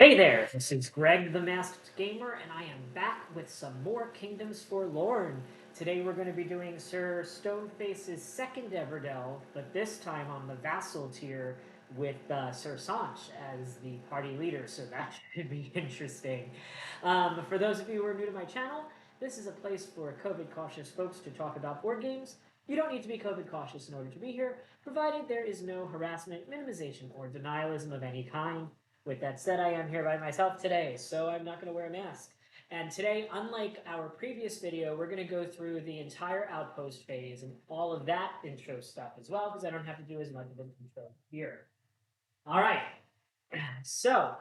Hey there, this is Greg the Masked Gamer, and I am back with some more Kingdoms Forlorn. Today we're going to be doing Ser Stoneface's second ever delve, but this time on the Vassal Tier with Ser Sonch as the party leader, so that should be interesting. For those of you who are new to my channel, this is a place for COVID-cautious folks to talk about board games. You don't need to be COVID cautious in order to be here, provided there is no harassment, minimization, or denialism of any kind. With that said, I am here by myself today, so I'm not going to wear a mask. And today, unlike our previous video, we're going to go through the entire outpost phase and all of that intro stuff as well, because I don't have to do as much of an intro here. All right, so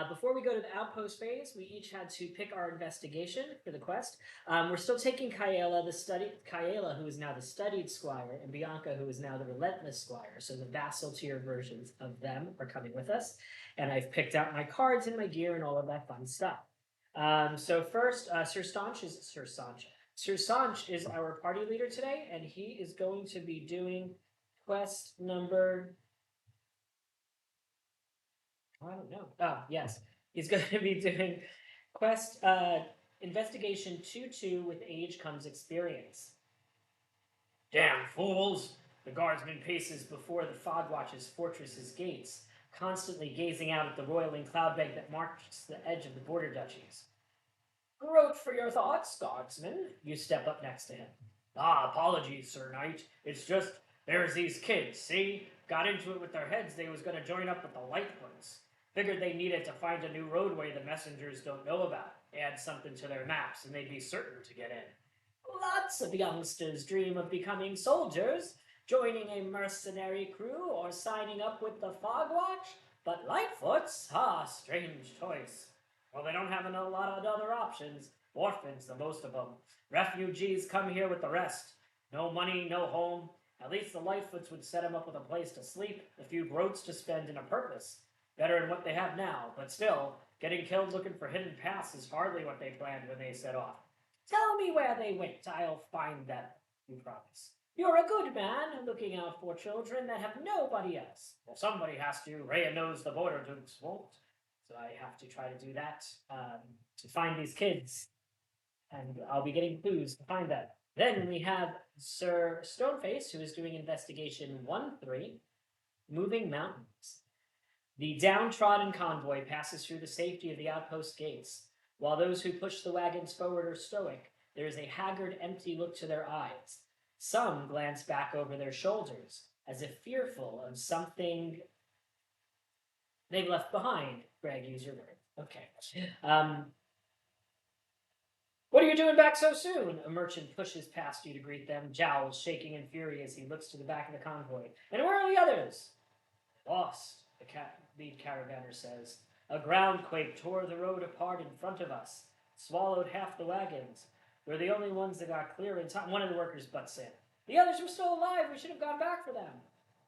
before we go to the outpost phase, we each had to pick our investigation for the quest. We're still taking Kaela, who is now the studied squire, and Bianca, who is now the relentless squire. So the vassal tier versions of them are coming with us, and I've picked out my cards and my gear and all of that fun stuff. So first, Ser Sonch is our party leader today, and he is going to be doing quest number I don't know. Oh, yes. He's going to be doing quest investigation 2-2 with age comes experience. Damn fools! The guardsman paces before the Fogwatch's fortress's gates, constantly gazing out at the roiling cloudbank that marks the edge of the border duchies. Wrote for your thoughts, guardsman. You step up next to him. Ah, apologies, Sir Knight. It's just, there's these kids, see? Got into it with their heads they was gonna join up with the Lightfoots. Figured they needed to find a new roadway the messengers don't know about, add something to their maps, and they'd be certain to get in. Lots of youngsters dream of becoming soldiers, joining a mercenary crew, or signing up with the Fogwatch, but Lightfoots? Ah, strange choice. Well, they don't have a lot of other options. Orphans, the most of them. Refugees come here with the rest. No money, no home. At least the Lightfoots would set them up with a place to sleep, a few groats to spend, and a purpose. Better than what they have now, but still, getting killed looking for hidden paths is hardly what they planned when they set off. Tell me where they went. I'll find them, you promise. You're a good man, looking out for children that have nobody else. Well, somebody has to. Rhea knows the border dukes won't. So I have to try to do that to find these kids. And I'll be getting clues to find them. Then we have Ser Stoneface, who is doing investigation 1-3, moving mountains. The downtrodden convoy passes through the safety of the outpost gates. While those who push the wagons forward are stoic, there is a haggard, empty look to their eyes. Some glance back over their shoulders, as if fearful of something they've left behind. Greg, use your word. Okay. What are you doing back so soon? A merchant pushes past you to greet them, jowls shaking in fury as he looks to the back of the convoy. And where are the others? Lost, the lead caravaner says. A groundquake tore the road apart in front of us, swallowed half the wagons. We're the only ones that got clear in time. One of the workers butts in. The others were still alive. We should have gone back for them.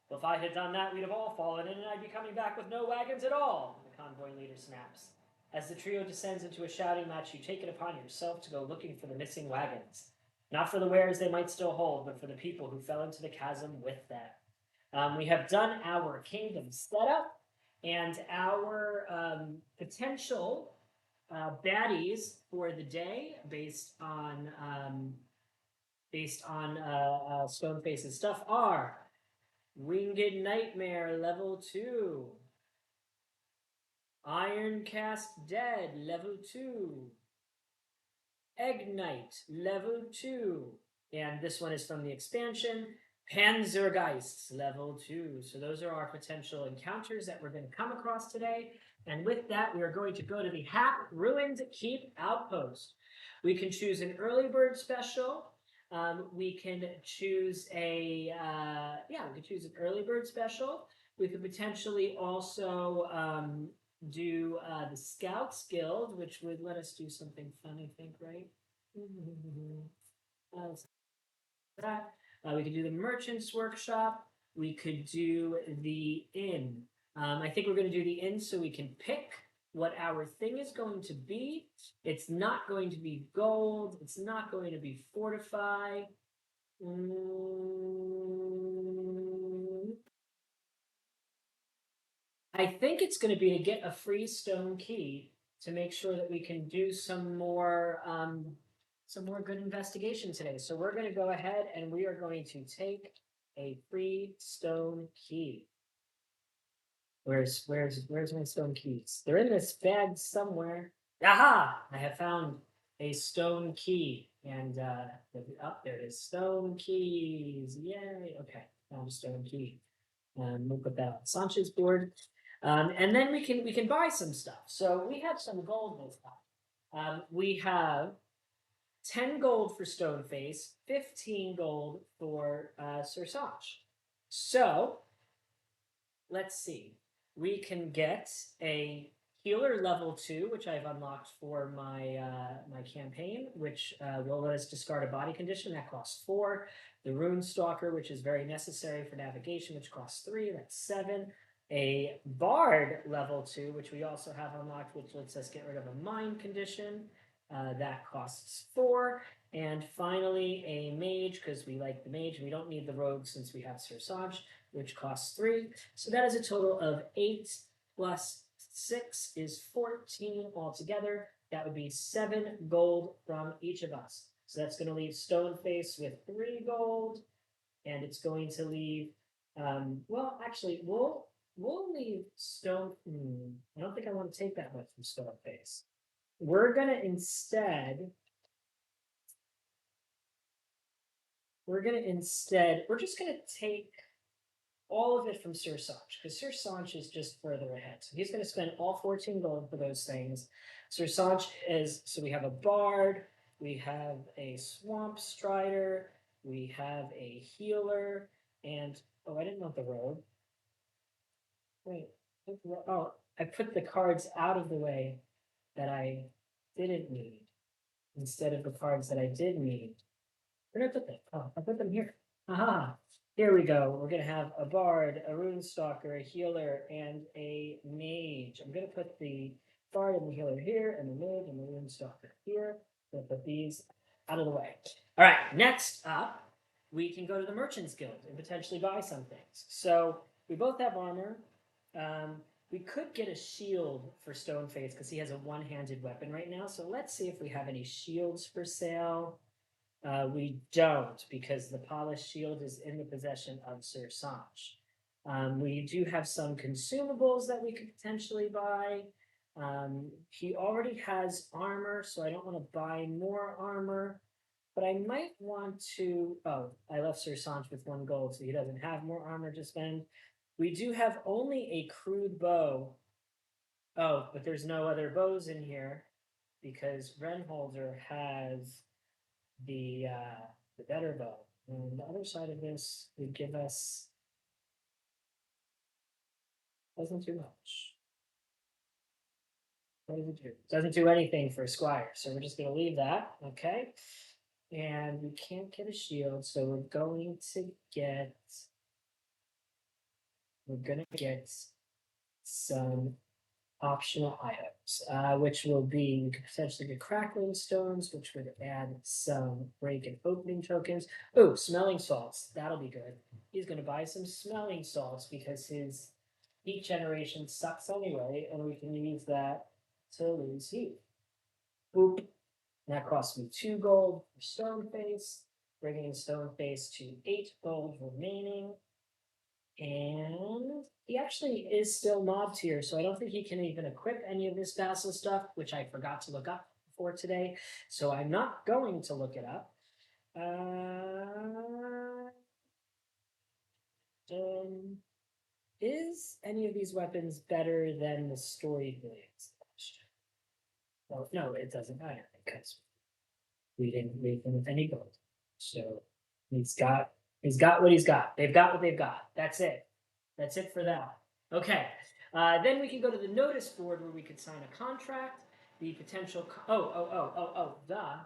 Well, if I had done that, we'd have all fallen in, and I'd be coming back with no wagons at all, the convoy leader snaps. As the trio descends into a shouting match, you take it upon yourself to go looking for the missing wagons. Not for the wares they might still hold, but for the people who fell into the chasm with them. We have done our kingdom setup and our potential baddies for the day based on Stoneface's stuff are Winged Nightmare level 2, Ironcast Dead level 2, Egg Knight level 2, and this one is from the expansion, Panzergeists level 2. So those are our potential encounters that we're going to come across today. And with that, we are going to go to the Ruined Keep Outpost. We can choose an early bird special. We can choose we could choose an early bird special. We could potentially also do the Scouts Guild, which would let us do something fun, I think, right? We could do the Merchant's Workshop. We could do the Inn. I think we're going to do the Inn so we can pick what our thing is going to be. It's not going to be gold. It's not going to be fortify. I think it's going to be to get a free stone key to make sure that we can do some more good investigation today. So we're going to go ahead and we are going to take a free stone key. Where's my stone keys? They're in this bag somewhere. Aha! I have found a stone key, and up there it is. Stone keys! Yay! Okay, found a stone key. We'll put that on Sanch's board, and then we can buy some stuff. So we have some gold this time. We have 10 gold for Stoneface, 15 gold for Ser Sonch. So let's see. We can get a healer level 2, which I've unlocked for my my campaign, which will let us discard a body condition. That costs 4. The Rune Stalker, which is very necessary for navigation, which costs 3. That's 7. A Bard level 2, which we also have unlocked, which lets us get rid of a mind condition. That costs 4. And finally, a Mage, because we like the Mage, and we don't need the Rogue since we have Ser Sonch, which costs 3. So that is a total of 8 plus 6 is 14 altogether. That would be 7 gold from each of us. So that's going to leave Stoneface with 3 gold, and it's going to leave. Well, actually, we'll leave Stone. I don't think I want to take that much from Stoneface. We're gonna instead. We're just gonna take all of it from Ser Sonch, because Ser Sonch is just further ahead. So he's going to spend all 14 gold for those things. Ser Sonch is, so we have a Bard, we have a Swamp Strider, we have a Healer, and, oh, I didn't want the Rogue. Wait, oh, I put the cards out of the way that I didn't need, instead of the cards that I did need. Where did I put them? Oh, I put them here. Aha! Here we go. We're going to have a Bard, a Rune Stalker, a Healer, and a Mage. I'm going to put the Bard and the Healer here, and the Mage and the Rune Stalker here. We'll put these out of the way. All right, next up, we can go to the Merchant's Guild and potentially buy some things. So we both have armor. We could get a shield for Stoneface because he has a one-handed weapon right now. So let's see if we have any shields for sale. We don't, because the polished shield is in the possession of Ser Sonch. We do have some consumables that we could potentially buy. He already has armor, so I don't want to buy more armor. But I might want to. Oh, I left Ser Sonch with 1 gold, so he doesn't have more armor to spend. We do have only a crude bow. Oh, but there's no other bows in here because Renholder has the better bow. And the other side of this would give us doesn't do much. What does it do? Doesn't do anything for Squire, so we're just gonna leave that, okay? And we can't get a shield, so we're gonna get some optional items, which will be, we could potentially get crackling stones, which would add some break and opening tokens. Oh, smelling salts, that'll be good. He's going to buy some smelling salts because his heat generation sucks anyway, and we can use that to lose heat. Boop. That costs me 2 gold for Stoneface, bringing Stoneface to 8 gold remaining. And he actually is still mob tier, so I don't think he can even equip any of this vassal stuff, which I forgot to look up for today. So I'm not going to look it up. Is any of these weapons better than the story blades? Well, no, it doesn't matter because we didn't leave him with any gold. So he's got what he's got. They've got what they've got. That's it. That's it for that. Okay. Then we can go to the notice board where we could sign a contract. The potential. The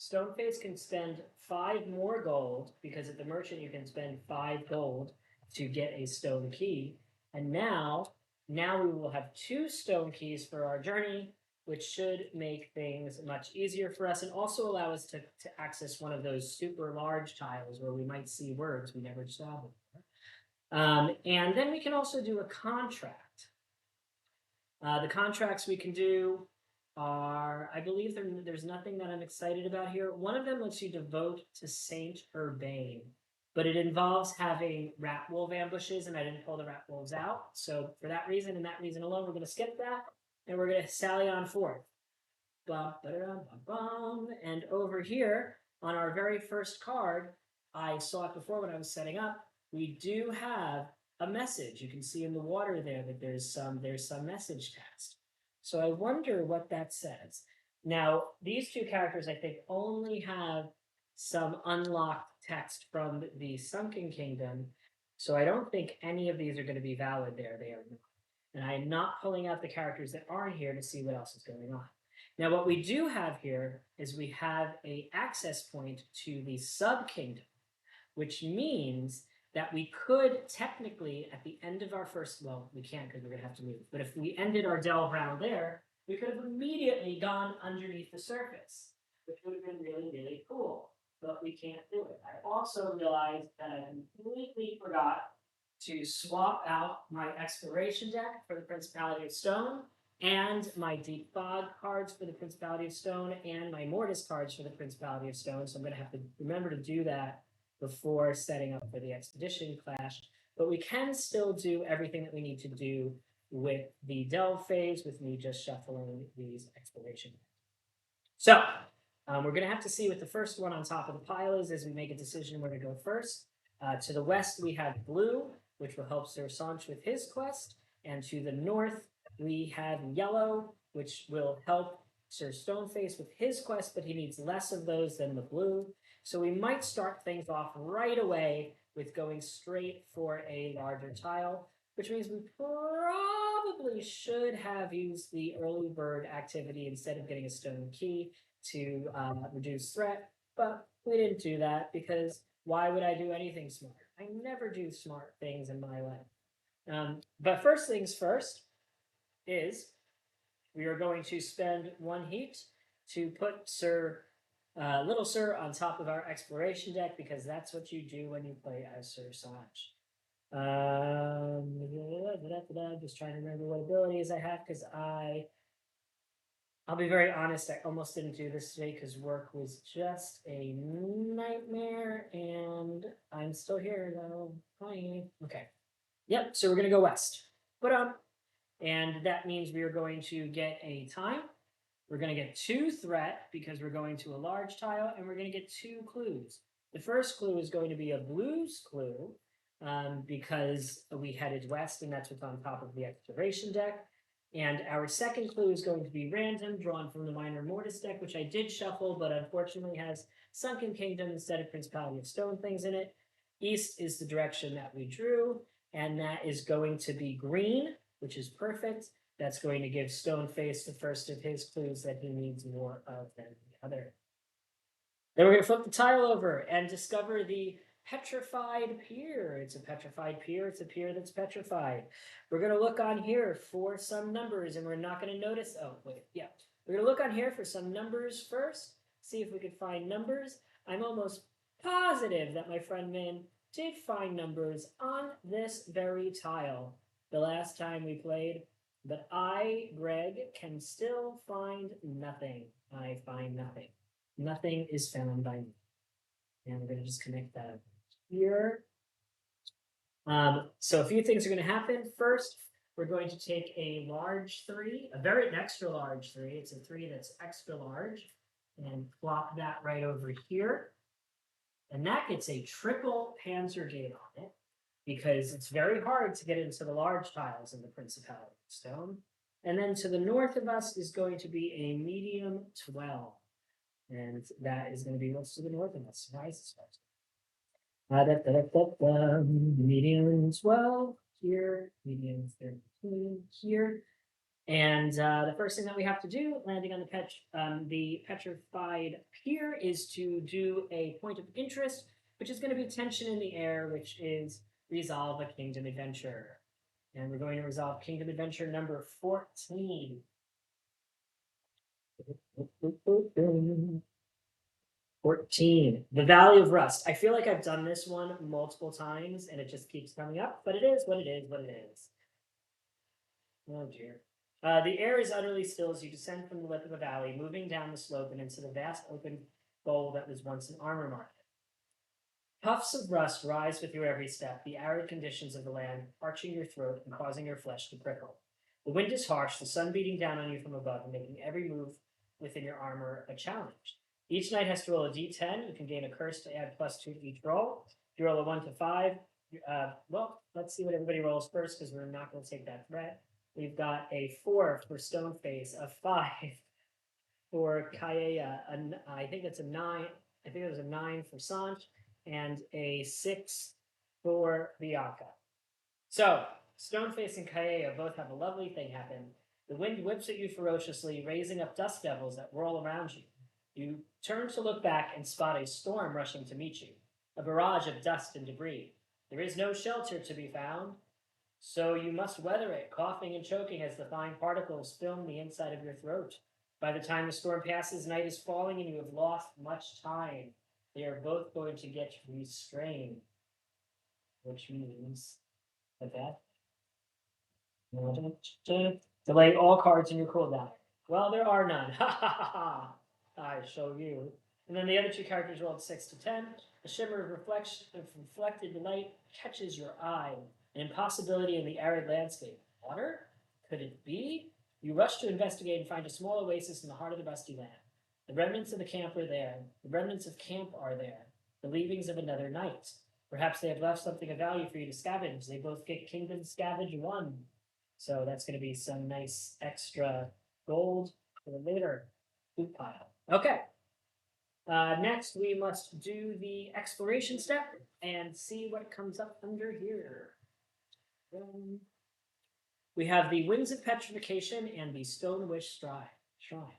Stoneface can spend 5 more gold because at the merchant you can spend 5 gold to get a stone key. And now we will have 2 stone keys for our journey, which should make things much easier for us and also allow us to access one of those super large tiles where we might see words we never saw before. And then we can also do a contract. The contracts we can do are, I believe there's nothing that I'm excited about here. One of them lets you devote to Saint Urbane, but it involves having rat wolf ambushes, and I didn't pull the rat wolves out. So for that reason and that reason alone, we're going to skip that, and we're going to sally on forth. And over here on our very first card, I saw it before when I was setting up. We do have a message. You can see in the water there that there's some message text. So I wonder what that says. Now, these two characters I think only have some unlocked text from the Sunken Kingdom. So I don't think any of these are going to be valid there. They are not. And I'm not pulling out the characters that aren't here to see what else is going on. Now, what we do have here is we have an access point to the sub-kingdom, which means that we could technically, at the end of our first, well, we can't because we're going to have to move, but if we ended our delve round there, we could have immediately gone underneath the surface, which would have been really, really cool, but we can't do it. I also realized that I completely forgot to swap out my exploration deck for the Principality of Stone and my Deep Fog cards for the Principality of Stone and my Mortis cards for the Principality of Stone. So I'm going to have to remember to do that before setting up for the Expedition Clash. But we can still do everything that we need to do with the delve phase with me just shuffling these exploration. So we're going to have to see what the first one on top of the pile is as we make a decision where to go first. To the west, we have blue, which will help Ser Sonch with his quest. And to the north, we have yellow, which will help Sir Stoneface with his quest, but he needs less of those than the blue. So we might start things off right away with going straight for a larger tile, which means we probably should have used the early bird activity instead of getting a stone key to reduce threat, but we didn't do that because why would I do anything smart? I never do smart things in my life. But first things first is we are going to spend one heat to put Little Sir on top of our exploration deck because that's what you do when you play as Ser Sonch. Just trying to remember what abilities I have because I'll be very honest, I almost didn't do this today because work was just a nightmare, and I'm still here though. Okay. Yep, so we're gonna go west. And that means we are going to get a time. We're going to get 2 threat because we're going to a large tile, and we're going to get 2 clues. The first clue is going to be a blues clue because we headed west, and that's what's on top of the exploration deck. And our second clue is going to be random, drawn from the Minor Mortis deck, which I did shuffle, but unfortunately has Sunken Kingdom instead of Principality of Stone things in it. East is the direction that we drew, and that is going to be green, which is perfect. That's going to give Stoneface the first of his clues that he needs more of than the other. Then we're going to flip the tile over and discover the petrified pier. It's a petrified pier. It's a pier that's petrified. We're going to look on here for some numbers, and we're not going to notice. Oh, wait. Yeah. We're going to look on here for some numbers first, see if we could find numbers. I'm almost positive that my friend Min did find numbers on this very tile the last time we played. But I, Greg, can still find nothing. I find nothing. Nothing is found by me. And we're going to just connect that here. So a few things are going to happen. First, we're going to take a large 3, an extra large 3. It's a 3 that's extra large. And plop that right over here. And that gets a triple Panzer gate on it because it's very hard to get into the large tiles in the Principality of Stone. And then to the north of us is going to be a medium 12. And that is going to be what's to the north of us. Nice. Medium 12 here, medium 13 here. And the first thing that we have to do, landing on the petrified pier, is to do a point of interest, which is going to be tension in the air, which is resolve a kingdom adventure. And we're going to resolve kingdom adventure number 14. 14. The Valley of Rust. I feel like I've done this one multiple times, and it just keeps coming up, but it is what it is, what it is. Oh, dear. The air is utterly still as you descend from the lip of the valley, moving down the slope and into the vast open bowl that was once an armor market. Puffs of rust rise with your every step, the arid conditions of the land parching your throat and causing your flesh to prickle. The wind is harsh, the sun beating down on you from above and making every move within your armor a challenge. Each knight has to roll a d10. You can gain a curse to add +2 to each roll. If you roll a 1 to 5, well, let's see what everybody rolls first because we're not going to take that threat. We've got a 4 for Stoneface, a 5 for Kaeya, I think it's a 9. I think it was a 9 for Sonch, and a 6 for Bianca. So, Stoneface and Kaeya both have a lovely thing happen. The wind whips at you ferociously, raising up dust devils that whirl around you. You turn to look back and spot a storm rushing to meet you, a barrage of dust and debris. There is no shelter to be found, so you must weather it, coughing and choking as the fine particles film the inside of your throat. By the time the storm passes, night is falling and you have lost much time. They are both going to get restrained, which means that delay all cards in your cooldown. Well, there are none. Ha ha ha ha! I show you. And then the other two characters rolled 6 to 10. A shimmer of reflected light catches your eye. An impossibility in the arid landscape. Water? Could it be? You rush to investigate and find a small oasis in the heart of the rusty land. The remnants of the camp are there. The remnants of camp are there. The leavings of another night. Perhaps they have left something of value for you to scavenge. They both get Kingdom Scavenge 1. So that's going to be some nice extra gold for the later loot pile. Okay. Next, we must do the exploration step and see what comes up under here. We have the Winds of Petrification and the Stone Wish Shrine.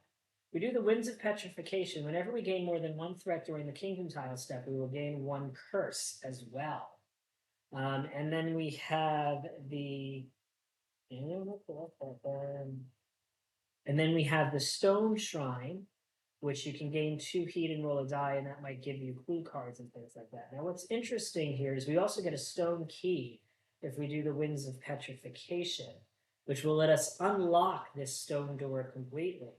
We do the Winds of Petrification. Whenever we gain more than one threat during the Kingdom tile step, we will gain one curse as well. And then we have the and then we have the Stone Shrine, which you can gain 2 heat and roll a die, and that might give you clue cards and things like that. Now, what's interesting here is we also get a Stone Key if we do the Winds of Petrification, which will let us unlock this stone door completely.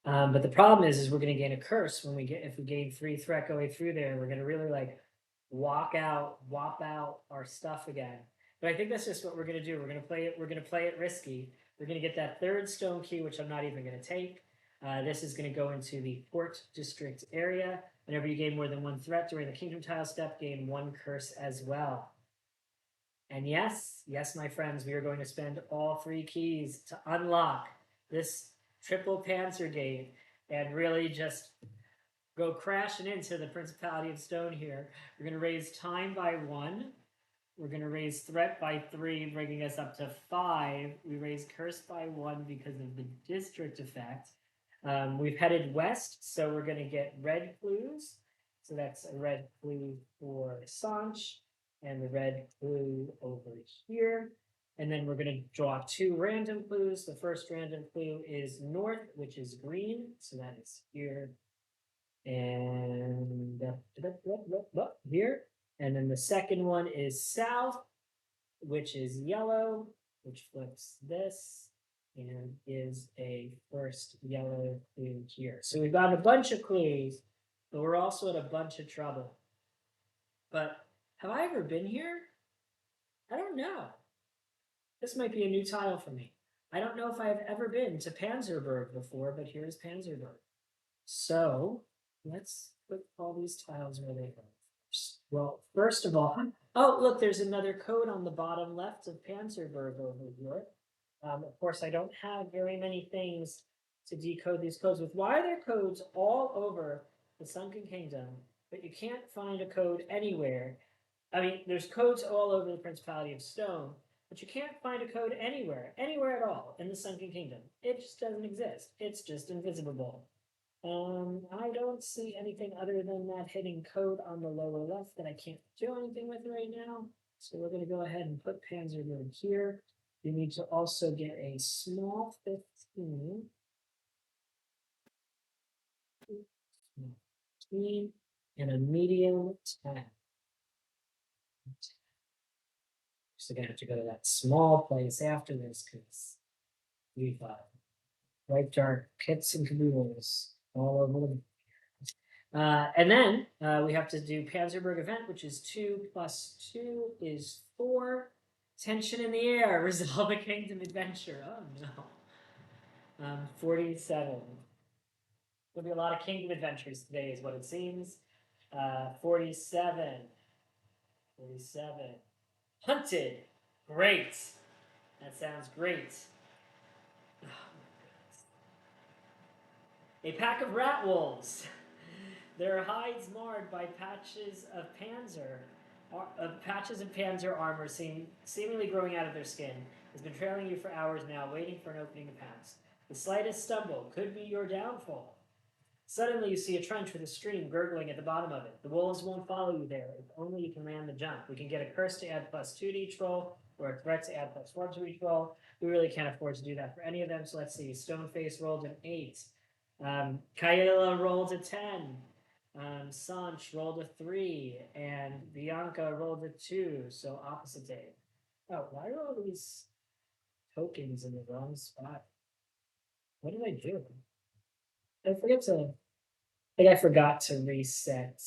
But the problem is we're going to gain a curse if we gain 3 threat going through there. We're going to really like wop out our stuff again. But I think that's just what we're going to do. We're going to play it risky. We're going to get that 3rd stone key, which I'm not even going to take. This is going to go into the Port District area. Whenever you gain more than 1 threat during the Kingdom tile step, gain 1 curse as well. And yes, my friends, we are going to spend all 3 keys to unlock this triple Panzer Gate and really just go crashing into the Principality of Stone here. We're going to raise time by 1. We're going to raise threat by 3, bringing us up to 5. We raise curse by 1 because of the district effect. We've headed west, so we're going to get red clues. So that's a red clue for Sonch and the red clue over here. And then we're going to draw 2 random clues. The first random clue is north, which is green. So that is here and here. And then the second one is south, which is yellow, which flips this and is a first yellow clue here. So we've got a bunch of clues, but we're also in a bunch of trouble. But have I ever been here? I don't know. This might be a new tile for me. I don't know if I have ever been to Panzerberg before, but here's Panzerberg. So let's put all these tiles where they go. Well, first of all, oh, look, there's another code on the bottom left of Panzerberg over here. Of course, I don't have very many things to decode these codes with. Why are there codes all over the Sunken Kingdom, but you can't find a code anywhere? I mean, there's codes all over the Principality of Stone, but you can't find a code anywhere at all in the Sunken Kingdom. It just doesn't exist. It's just invisible. I don't see anything other than that hidden code on the lower left that I can't do anything with right now. So we're going to go ahead and put Panzerberg here. You need to also get a small 15. 15 and a medium 10. So gonna have to go to that small place after this because we've wiped our kits and caboodles all over the. And then we have to do Panzerberg event, which is 2 + 2 is 4. Tension in the air, resolve a kingdom adventure. Oh no. 47. There'll be a lot of kingdom adventures today, is what it seems. 47. 47. Hunted. Great. That sounds great. Oh, a pack of rat wolves. Their hides marred by patches of panzer armor seemingly growing out of their skin, has been trailing you for hours now, waiting for an opening to pounce. The slightest stumble could be your downfall. Suddenly, you see a trench with a stream gurgling at the bottom of it. The wolves won't follow you there, if only you can land the jump. We can get a curse to add +2 to each roll, or a threat to add +4 to each roll. We really can't afford to do that for any of them, so let's see. Stoneface rolled an 8. Kaela rolled a 10. Sonch rolled a 3. And Bianca rolled a 2, so opposite day. Oh, why are all these tokens in the wrong spot? What did I do? I forget to. I think I forgot to reset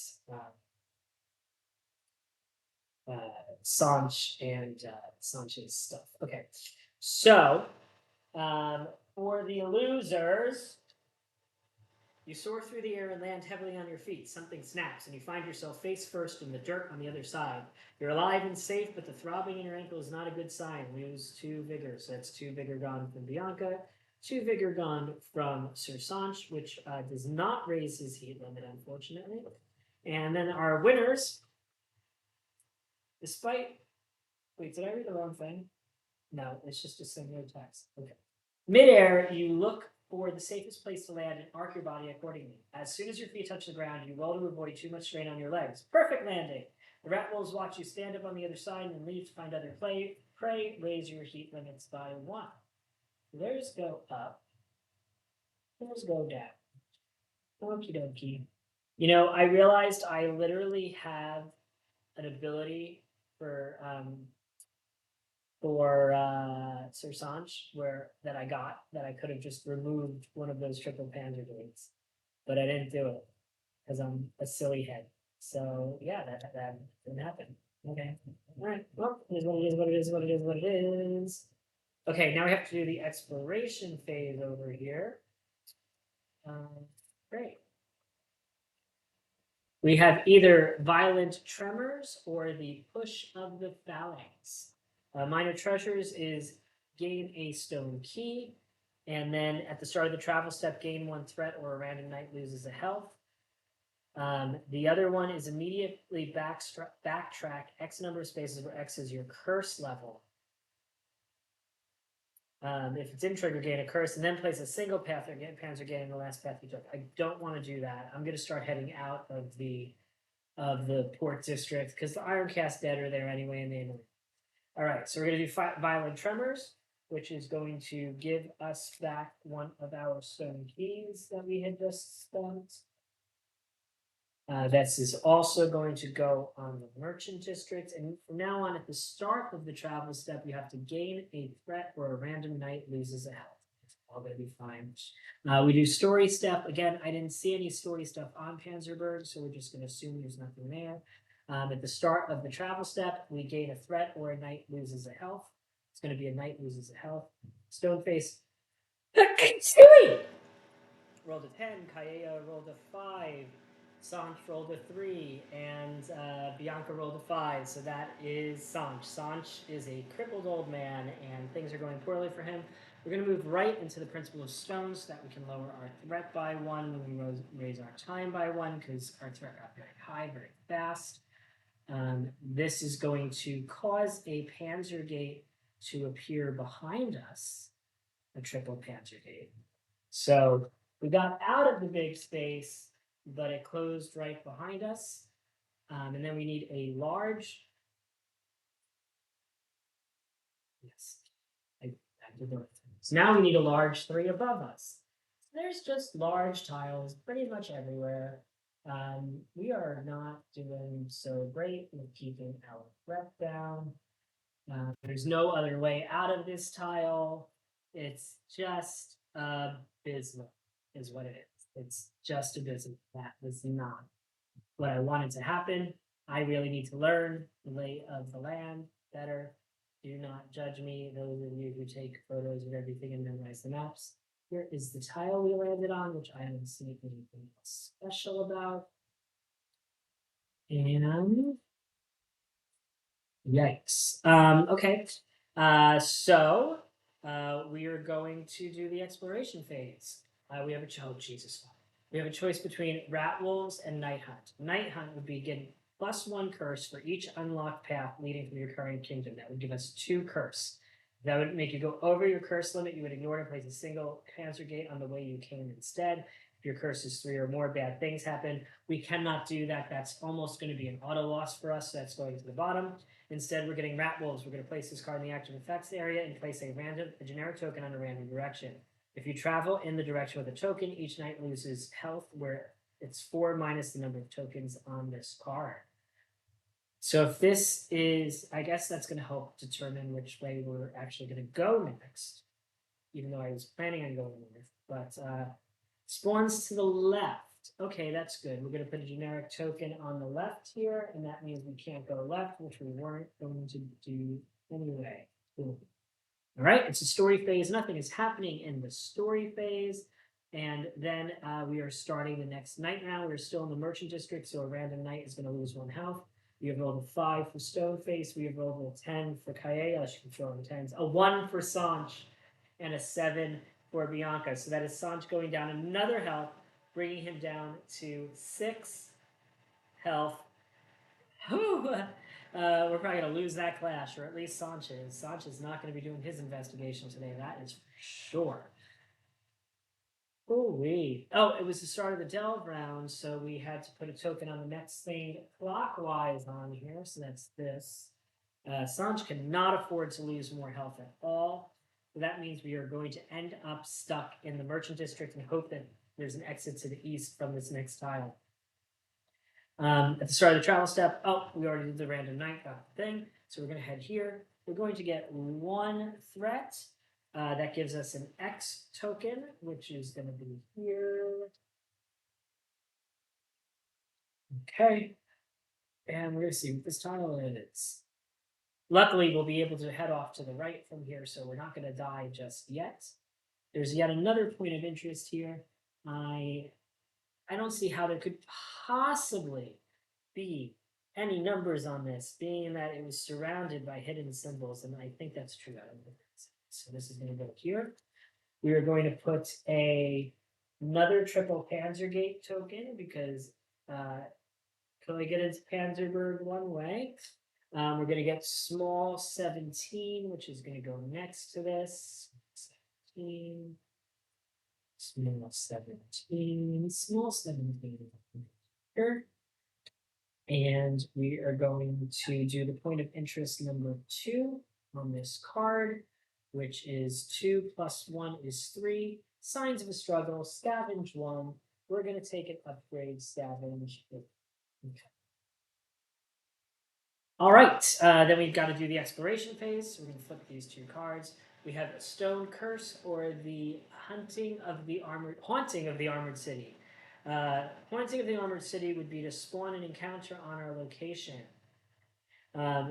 Sonch and Sonch's stuff. Okay, so for the losers, you soar through the air and land heavily on your feet. Something snaps, and you find yourself face first in the dirt on the other side. You're alive and safe, but the throbbing in your ankle is not a good sign. Lose 2 vigor, so that's 2 vigor gone from Bianca. 2 vigor gone from Ser Sonch, which does not raise his heat limit, unfortunately. And then our winners, despite. Wait, did I read the wrong thing? No, it's just a singular text. Okay. Midair, you look for the safest place to land and arc your body accordingly. As soon as your feet touch the ground, you roll to avoid too much strain on your legs. Perfect landing. The rat wolves watch you stand up on the other side and leave to find other prey. Raise your heat limits by 1. Theirs go up. Theirs go down. Okie dokie. You know, I realized I literally have an ability for Ser Sonch that I got that I could have just removed one of those triple panzer gates, but I didn't do it because I'm a silly head. So yeah, that didn't happen. Okay, all right. Well, it is what it is. What it is. What it is. What it is. Okay, now we have to do the exploration phase over here. Great. We have either violent tremors or the push of the phalanx. Minor treasures is gain a stone key, and then at the start of the travel step, gain 1 threat or a random knight loses a health. The other one is immediately backtrack X number of spaces where X is your curse level. If it's in trigger, gain a curse, and then place a single path or panzer gain in the last path you took. I don't want to do that. I'm going to start heading out of the port district because the Ironcast dead are there anyway, and they know. All right, so we're going to do violent tremors, which is going to give us back one of our stone keys that we had just spent. This is also going to go on the merchant district, and from now on, at the start of the travel step, you have to gain a threat or a random knight loses a health. It's all going to be fine. We do story step. Again, I didn't see any story stuff on Panzerberg, so we're just going to assume there's nothing there. At the start of the travel step, we gain a threat or a knight loses a health. It's going to be a knight loses a health. Stoneface. Rolled a 10. Kaea rolled a 5. Sonch rolled a 3, and Bianca rolled a 5, so that is Sonch. Sonch is a crippled old man, and things are going poorly for him. We're going to move right into the Principle of Stone so that we can lower our threat by 1 when we raise our time by 1, because our threat got very high, very fast. This is going to cause a Panzer Gate to appear behind us, a triple Panzer Gate. So we got out of the big space, but it closed right behind us. And then we need a large. Yes, I did the right thing. So now we need a large 3 above us. So there's just large tiles pretty much everywhere. We are not doing so great with keeping our threat down. There's no other way out of this tile. It's just abysmal, is what it is. It's just abysmal. That was not what I wanted to happen. I really need to learn the lay of the land better. Do not judge me, those of you who take photos of everything and memorize the maps. Here is the tile we landed on, which I haven't seen anything special about. And yikes. Okay. So we are going to do the exploration phase. We have a choice. Oh, Jesus. We have a choice between Rat Wolves and Night Hunt. Night Hunt would be getting +1 curse for each unlocked path leading from your current kingdom. That would give us 2 curse. That would make you go over your curse limit. You would ignore it and place a single cancer gate on the way you came instead. If your curse is 3 or more, bad things happen. We cannot do that. That's almost going to be an auto loss for us. So that's going to the bottom. Instead, we're getting Rat Wolves. We're going to place this card in the active effects area and place a generic token on a random direction. If you travel in the direction with a token, each knight loses health where it's 4 minus the number of tokens on this card. So if this is, I guess that's going to help determine which way we're actually going to go next, even though I was planning on going north. But spawns to the left. Okay, that's good. We're going to put a generic token on the left here, and that means we can't go left, which we weren't going to do anyway. Cool. All right, it's a story phase. Nothing is happening in the story phase. And then we are starting the next night round. We're still in the merchant district, so a random knight is going to lose 1 health. We have rolled a 5 for Stoneface. We have rolled a 10 for Kaye. I should throw in 10s. A 1 for Sonch, and a 7 for Bianca. So that is Sonch going down another health, bringing him down to 6 health. We're probably going to lose that clash, or at least Sonch is. Sonch is not going to be doing his investigation today. That is for sure. Ooh-wee. Oh, it was the start of the delve round, so we had to put a token on the next thing clockwise on here. So that's this. Sonch cannot afford to lose more health at all. So that means we are going to end up stuck in the merchant district and hope that there's an exit to the east from this next tile. At the start of the travel step, oh, we already did the random night thing. So we're going to head here. We're going to get 1 threat. That gives us an X token, which is going to be here. Okay. And we're going to see what this tile is. Luckily, we'll be able to head off to the right from here, so we're not going to die just yet. There's yet another point of interest here. I don't see how there could possibly be any numbers on this, being that it was surrounded by hidden symbols, and I think that's true. So this is going to go here. We are going to put another triple Panzergate token because can I get into Panzerberg 1 way? We're going to get small 17, which is going to go next to this. 17. Small 17. Small 17. Here. And we are going to do the point of interest number 2 on this card, which is 2 + 1 is 3. Signs of a struggle, scavenge 1. We're going to take an upgrade scavenge. Okay. All right, then we've got to do the exploration phase. So we're going to flip these 2 cards. We have a Stone Curse or the Haunting of the Armored City. Haunting of the Armored City would be to spawn an encounter on our location.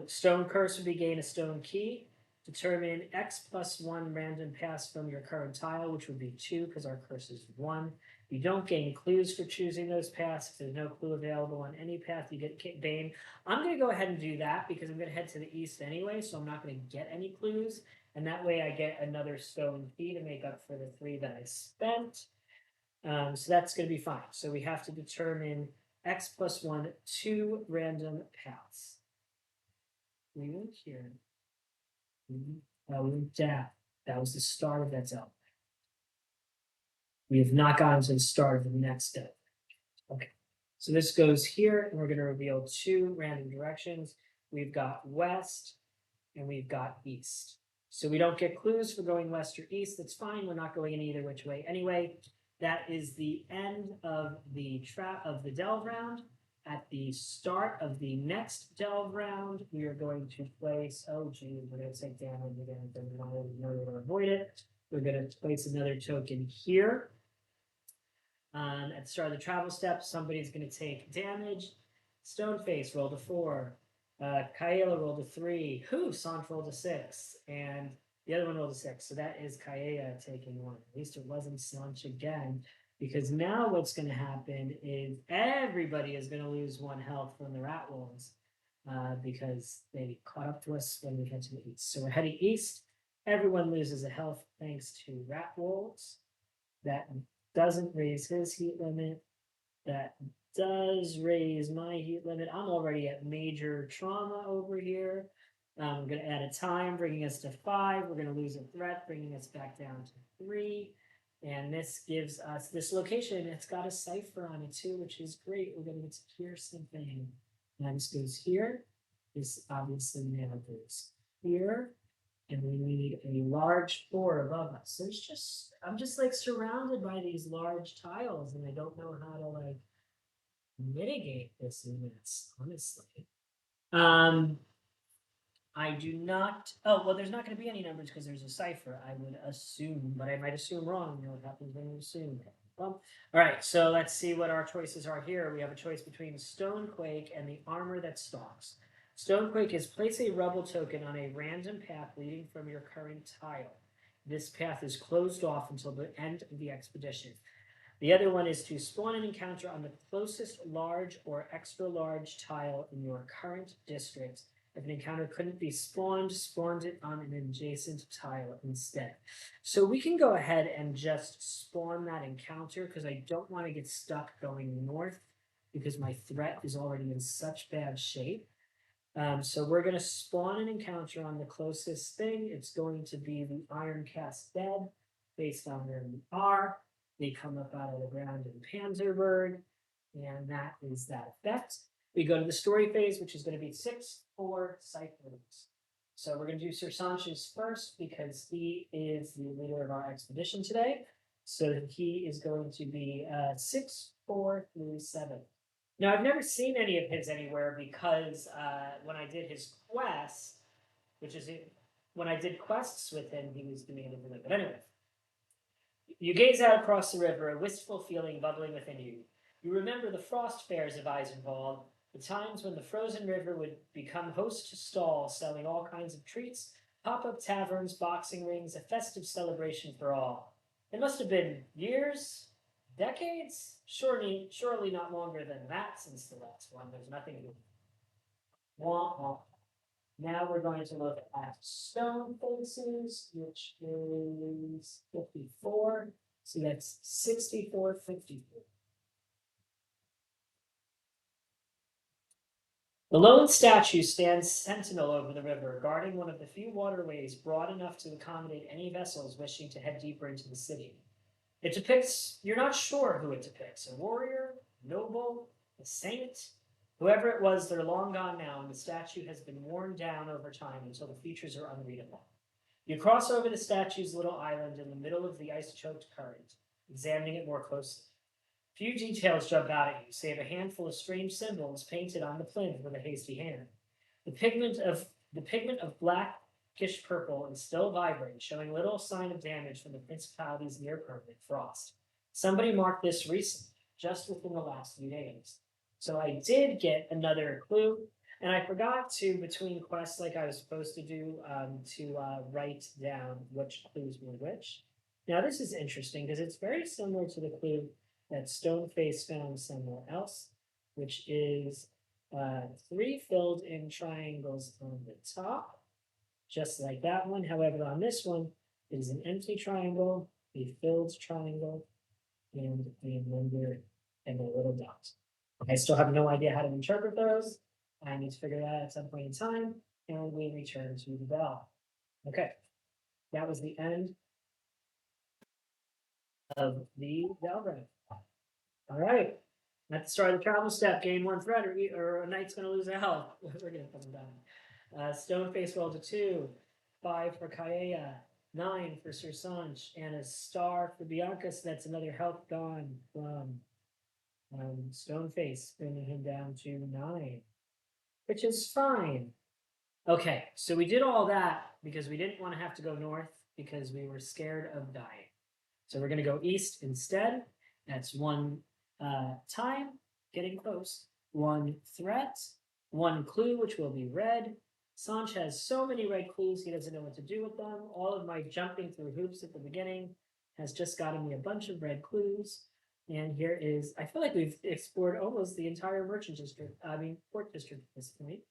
Stone Curse would be gain a stone key. Determine X + 1 random pass from your current tile, which would be 2 because our curse is 1. You don't gain clues for choosing those paths. If there's no clue available on any path, you get Bane. I'm going to go ahead and do that because I'm going to head to the east anyway, so I'm not going to get any clues. And that way I get another stone key to make up for the 3 that I spent. So that's going to be fine. So we have to determine X + 1, 2 random paths. We went here. We went down. That was the start of that zone. We have not gotten to the start of the next step. Okay. So this goes here, and we're going to reveal 2 random directions. We've got west, and we've got east. So we don't get clues for going west or east. That's fine. We're not going in either which way anyway. That is the end of the delve round. at the start of the next delve round, we are going to place, oh geez, we're going to take damage again, but we want to avoid it. We're going to place another token here. At the start of the travel step, somebody's going to take damage. Stoneface rolled a 4. Kaela rolled a 3. Sonch rolled a 6. And the other one rolled a 6. So that is Kaela taking 1. At least it wasn't Sonch again. Because now what's going to happen is everybody is going to lose 1 health from the rat wolves. Because they caught up to us when we head to the east. So we're heading east. Everyone loses a health thanks to rat wolves. That doesn't raise his heat limit. That does raise my heat limit. I'm already at major trauma over here. We're going to add a time, bringing us to 5. We're going to lose a threat, bringing us back down to 3. And this gives us this location. It's got a cipher on it too, which is great. We're going to get to hear something. And this goes here. This obviously now goes here. And we need a large 4 above us. So it's just, I'm just like surrounded by these large tiles, and I don't know how to like mitigate this mess, honestly. I do not. Oh, well, there's not going to be any numbers because there's a cipher, I would assume, but I might assume wrong. You know what happens when you assume. Well, all right, so let's see what our choices are here. We have a choice between Stonequake and the armor that stalks. Stonequake is place a rubble token on a random path leading from your current tile. This path is closed off until the end of the expedition. The other one is to spawn an encounter on the closest large or extra large tile in your current district. If an encounter couldn't be spawned it on an adjacent tile instead. So we can go ahead and just spawn that encounter because I don't want to get stuck going north because my threat is already in such bad shape. So we're going to spawn an encounter on the closest thing. It's going to be the Ironcast Dead, based on where we are. They come up out of the ground in Panzerberg, and that is that effect. We go to the story phase, which is going to be 6-4 ciphers. So we're going to do Ser Sonch's first because he is the leader of our expedition today. So he is going to be 6, 4, 3, 7. Now, I've never seen any of his anywhere because when I did his quest, which is when I did quests with him, he was doing it. But anyway, you gaze out across the river, a wistful feeling bubbling within you. You remember the frost fairs of Eisenwald, the times when the frozen river would become host to stalls selling all kinds of treats, pop-up taverns, boxing rings, a festive celebration for all. It must have been years, decades? Surely not longer than that since the last one. There's nothing to Now we're going to look at stone faces, which is 54. So that's 64, 54. The lone statue stands sentinel over the river, guarding one of the few waterways broad enough to accommodate any vessels wishing to head deeper into the city. It depicts, you're not sure who it depicts, a warrior, noble, a saint. Whoever it was, they're long gone now, and the statue has been worn down over time until the features are unreadable. You cross over the statue's little island in the middle of the ice-choked current, examining it more closely. Few details jump out at you, save a handful of strange symbols painted on the plinth with a hasty hand. The pigment of blackish purple is still vibrant, showing little sign of damage from the Principality's near-permanent frost. Somebody marked this recently, just within the last few days. So I did get another clue, and I forgot to, between quests like I was supposed to do, to write down which clues were which. Now this is interesting because it's very similar to the clue that Stoneface found somewhere else, which is 3 filled in triangles on the top, just like that one. However, on this one, it is an empty triangle, a filled triangle, and a number and a little dot. I still have no idea how to interpret those. I need to figure that out at some point in time, and we return to the bell. Okay, that was the end of the bell round. All right. At the start of the travel step, gain 1 threat, or a knight's going to lose a health. We're going to put them down. Stoneface rolled a 2, 5 for Kaea, 9 for Ser Sonch, and a star for Bianca. So that's another health gone from Stoneface, bringing him down to 9, which is fine. Okay, so we did all that because we didn't want to have to go north because we were scared of dying. So we're going to go east instead. That's one time, getting close. One threat, one clue, which will be red. Sonch has so many red clues, he doesn't know what to do with them. All of my jumping through hoops at the beginning has just gotten me a bunch of red clues. And here is, I feel like we've explored almost the entire merchant district, port district at this point.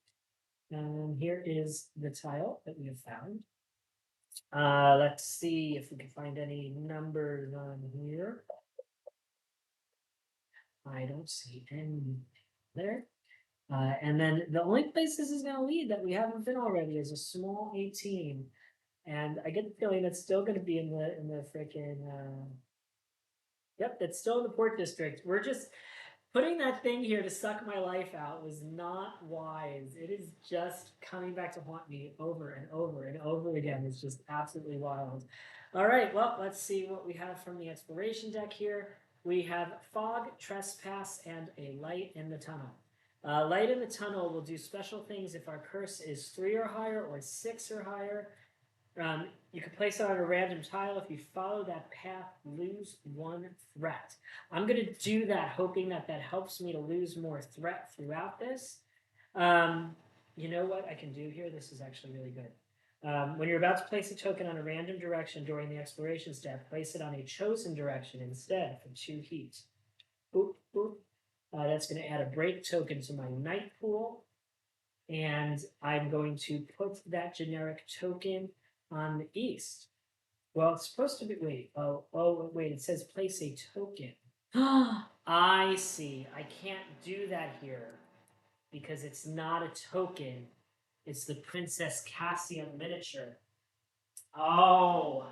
And here is the tile that we have found. Let's see if we can find any numbers on here. I don't see any there. And then the only place this is going to lead that we haven't been already is a small 18. And I get the feeling that's still going to be in the freaking. Yep, that's still in the port district. We're just putting that thing here to suck my life out was not wise. It is just coming back to haunt me over and over and over again. It's just absolutely wild. All right, well, let's see what we have from the exploration deck here. We have fog, trespass, and a light in the tunnel. Light in the tunnel will do special things if our curse is 3 or higher or 6 or higher. You can place it on a random tile. If you follow that path, lose 1 threat. I'm going to do that, hoping that that helps me to lose more threat throughout this. You know what I can do here? This is actually really good. When you're about to place a token on a random direction during the exploration step, place it on a chosen direction instead for 2 heat. Boop, boop. That's going to add a break token to my night pool. And I'm going to put that generic token on the east. Well, it's supposed to be. Wait. It says place a token. I see. I can't do that here because it's not a token. It's the Princess Cassia miniature. Oh.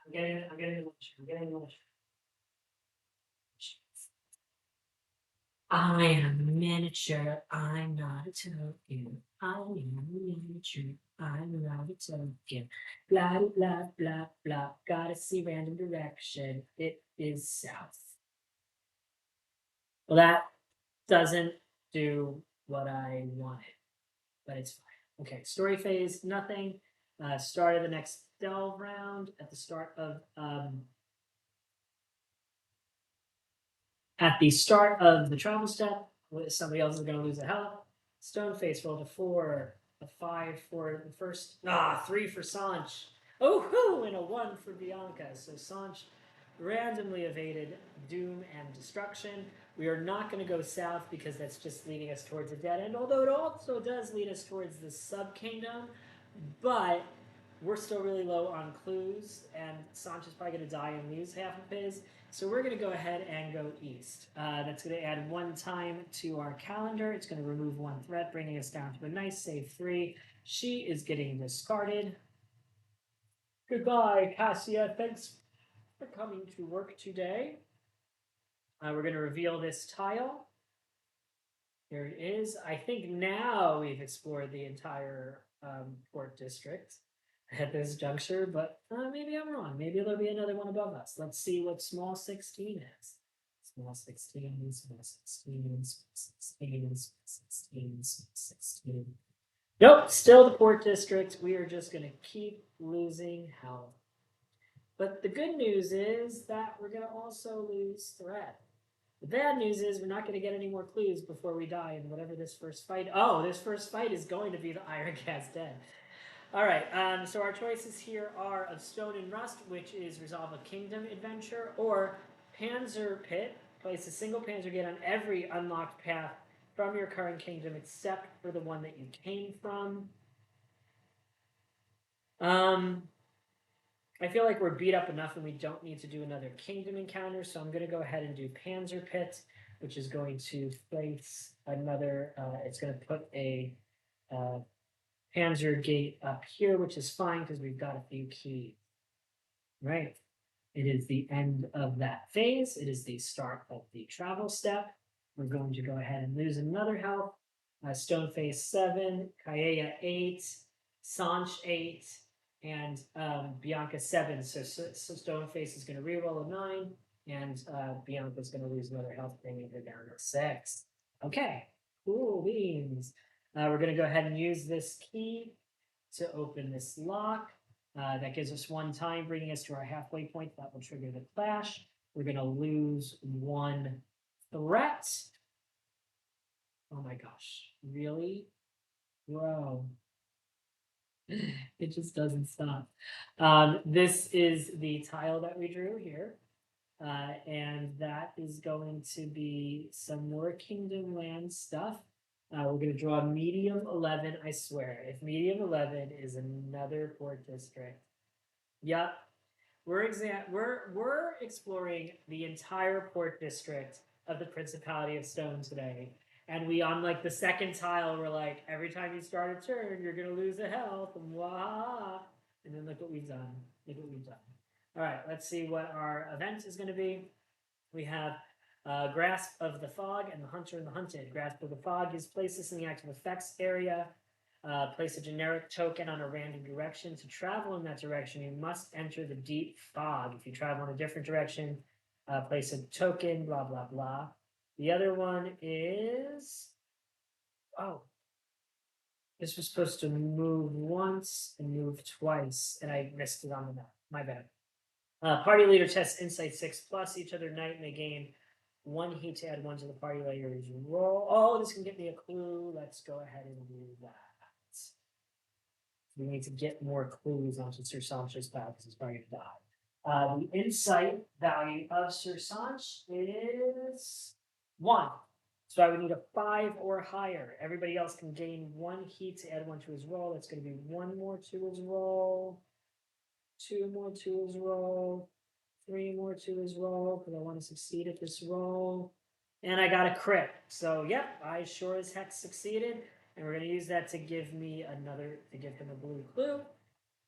I'm getting. I am a miniature. I'm not a token. I am a miniature. I'm not a token. Blah blah blah blah. Gotta see random direction. It is south. Well, that doesn't do what I wanted, but it's fine. Okay, story phase, nothing. Start of the next delve round at the start of At the start of the travel step, somebody else is going to lose a health. Stoneface rolled a 4, a 5 for the first, 3 for Sonch. Oh, hoo, and a 1 for Bianca. So Sonch randomly evaded doom and destruction. We are not going to go south because that's just leading us towards a dead end, although it also does lead us towards the sub kingdom. But we're still really low on clues, and Sonch is probably going to die and lose half of his. So we're going to go ahead and go east. That's going to add 1 time to our calendar. It's going to remove 1 threat, bringing us down to a nice save 3. She is getting discarded. Goodbye, Cassia. Thanks for coming to work today. We're going to reveal this tile. Here it is. I think now we've explored the entire port district at this juncture, but maybe I'm wrong. Maybe there'll be another one above us. Let's see what small 16 is. Small 16, small 16, small 16, small 16, small 16. Nope, still the port district. We are just going to keep losing health. But the good news is that we're going to also lose threat. The bad news is we're not going to get any more clues before we die in whatever this first fight. Oh, this first fight is going to be the Iron Cast Den. All right, so our choices here are of Stone and Rust, which is Resolve a Kingdom adventure, or Panzer Pit. Place a single Panzer Gate on every unlocked path from your current kingdom except for the one that you came from. I feel like we're beat up enough and we don't need to do another kingdom encounter, so I'm going to go ahead and do Panzer Pit, which is going to place another, it's going to put a Panzer Gate up here, which is fine because we've got a few keys. Right. It is the end of that phase. It is the start of the travel step. We're going to go ahead and lose another health. Stoneface 7, Kaeya 8, Sonch 8, and Bianca 7. So Stoneface is going to reroll a 9, and Bianca's going to lose another health, bringing her down to 6. Okay, cool beans. We're going to go ahead and use this key to open this lock. That gives us 1 time, bringing us to our halfway point. That will trigger the clash. We're going to lose 1 threat. Oh my gosh, really? Bro. It just doesn't stop. This is the tile that we drew here. And that is going to be some more Kingdom Land stuff. We're going to draw medium 11, I swear. If medium 11 is another port district. Yep. We're exploring the entire port district of the Principality of Stone today. And we on like the second tile, we're like, every time you start a turn, you're gonna lose a health, and wah. And then look what we've done. Look what we've done. All right, let's see what our event is gonna be. We have Grasp of the Fog and the Hunter and the Hunted. Grasp of the Fog is place this in the active effects area. Place a generic token on a random direction. To travel in that direction, you must enter the deep fog. If you travel in a different direction, place a token, blah, blah, blah. The other one is. Oh. This was supposed to move once and move twice, and I missed it on the map. My bad. Party leader tests Insight 6 plus. Each other night may gain 1 heat to add 1 to the party leader's roll. Oh, this can get me a clue. Let's go ahead and do that. We need to get more clues onto Ser Sonch's path because he's probably going to die. The insight value of Ser Sonch is 1. So I would need a 5 or higher. Everybody else can gain 1 heat to add 1 to his roll. That's going to be 1 more to his roll, 2 more to his roll, 3 more to his roll because I want to succeed at this roll. And I got a crit. So, yep, I sure as heck succeeded. And we're going to use that to give me to give him a blue clue.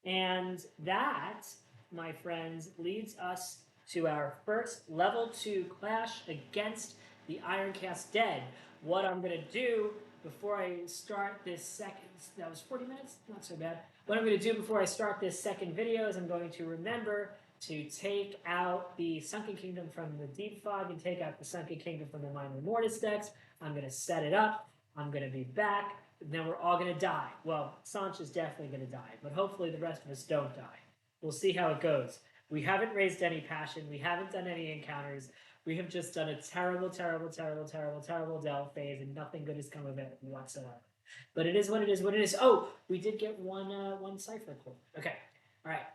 And that, my friends, leads us to our first level 2 clash against the Ironcast Dead. What I'm going to do before I start this second, that was 40 minutes, not so bad. What I'm going to do before I start this second video is I'm going to remember to take out the Sunken Kingdom from the Deep Fog and take out the Sunken Kingdom from the Minor Mortis decks. I'm going to set it up. I'm going to be back. Then we're all going to die. Well, Sonch is definitely going to die, but hopefully the rest of us don't die. We'll see how it goes. We haven't raised any passion. We haven't done any encounters. We have just done a terrible, terrible, terrible, terrible, terrible Del phase, and nothing good has come of it whatsoever. But it is what it is. What it is. Oh, we did get one cipher clue. Okay. All right.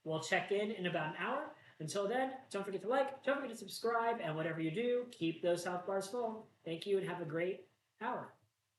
We'll check in about an hour. Until then, don't forget to like, don't forget to subscribe, and whatever you do, keep those health bars full. Thank you, and have a great hour.